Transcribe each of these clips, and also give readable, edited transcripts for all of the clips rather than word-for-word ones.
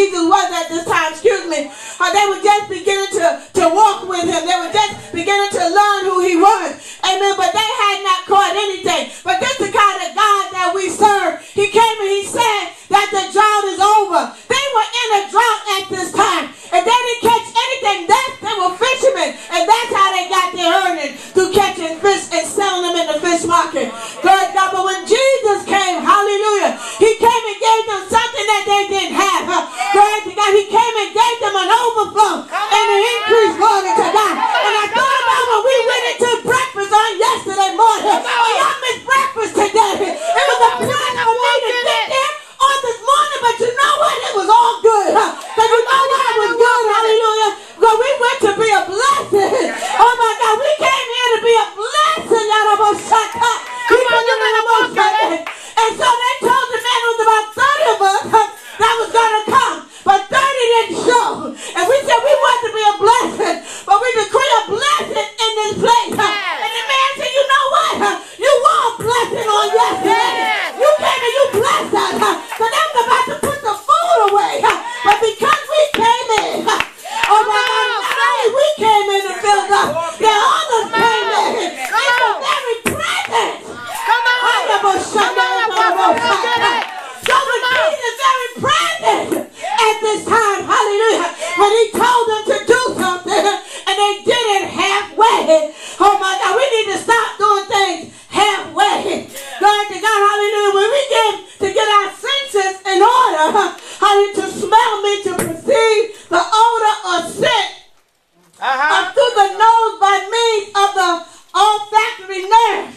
Jesus was at this time, they were just beginning to walk with him. They were just beginning to learn who he was. Amen. But they had not caught anything. But this is the kind of God that we serve. He came and he said that the drought is over. They were in a drought at this time. And they didn't catch anything. They were fishermen. And that's how they got their earnings, through catching fish and selling them in the fish market. Glory to God. But when Jesus came, hallelujah, he came and gave them something that they didn't have. Glory to God. He came and gave them an overflow and an increase. Glory to God. And I thought about when we went into breakfast on yesterday morning. Oh, y'all missed breakfast today. It was a plan for me to get there on this morning, but you know what? It was all good. Because you know what? It was good. Hallelujah. Because we went to be a blessing. Oh my God. We came here to be a blessing. And so they told the man, it was about 30 of us that was going to come. But 30 didn't show. And we said we want to be a blessing. But we decree a blessing in this place. And the man said, you know what? You were a blessing on yesterday. You came and you blessed us. So they was about to put the food away. But because we came in, oh my God, not only we came in and filled up, the others came in. It's the very presence. Come on. So when Jesus very present at this time, hallelujah, when he told them to do something and they did it halfway. Oh my God, we need to stop doing things halfway. Glory to God, hallelujah. When we get our senses in order, hallelujah, to smell me, to perceive the odor of scent, through the nose by means of the olfactory nerve,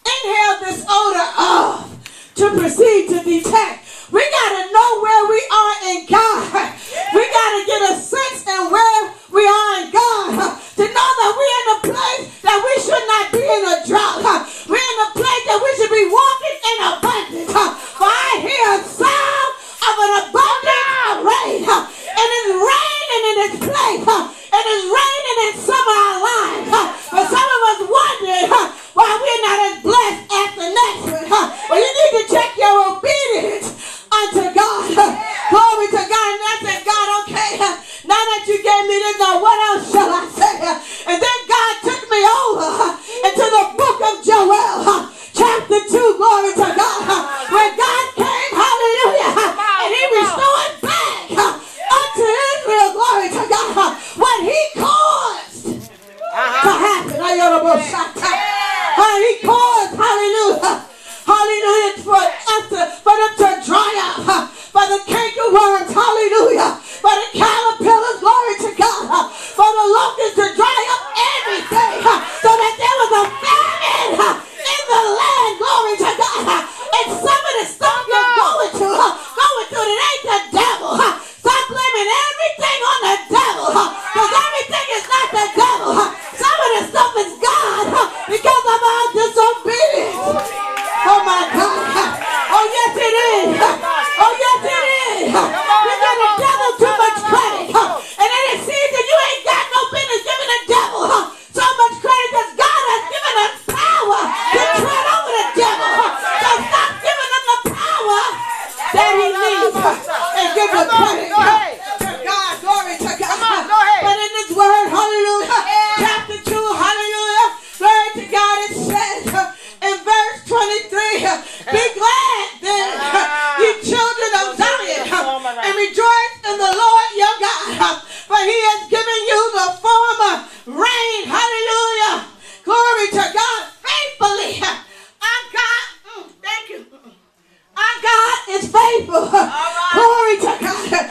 inhale this odor of, to proceed to detect. We got to know where we are in God. We got to get a sense in where we are in God. To know that we're in a place that we should not be in a drought. We're in a place that we should be walking in abundance. For I hear a sound of an abundant rain. And it's raining in this place. And it's raining in some of our lives. But some of us wondering why we're not as blessed as the next one. Well, you need to check your obedience unto God. Glory to God. And I said, God, okay, now that you gave me this, now what else shall I say? And then God took me over into the book of Joel, chapter 2, glory to God, where God came, hallelujah, and he restored back unto Israel, glory to God, what he caused to happen. He caused, hallelujah, hallelujah, for them to dry up, for the cankerworms, hallelujah, for the caterpillars, glory to God, for the locusts to dry up everything, so that there was a famine in the land, glory to God. And some of the stuff you're going through, it ain't the devil. Stop blaming everything on the devil, because everything is not the devil. Some of the stuff is God, because of our disobedience. Oh my God. Oh yes it is. Oh yes it is. We give the devil too much credit. And in this season you ain't got no business giving the devil so much credit, because God has given us power to tread over the devil. So stop giving him the power that he needs and give him credit to God. Glory to God. But in this word, hallelujah, chapter 2, hallelujah, glory to God, it says in verse 23, be glad then, ye children of Zion, and rejoice in the Lord your God, for he has given you the former rain, hallelujah, glory to God, faithfully. Our God, thank you, our God is faithful, glory to God.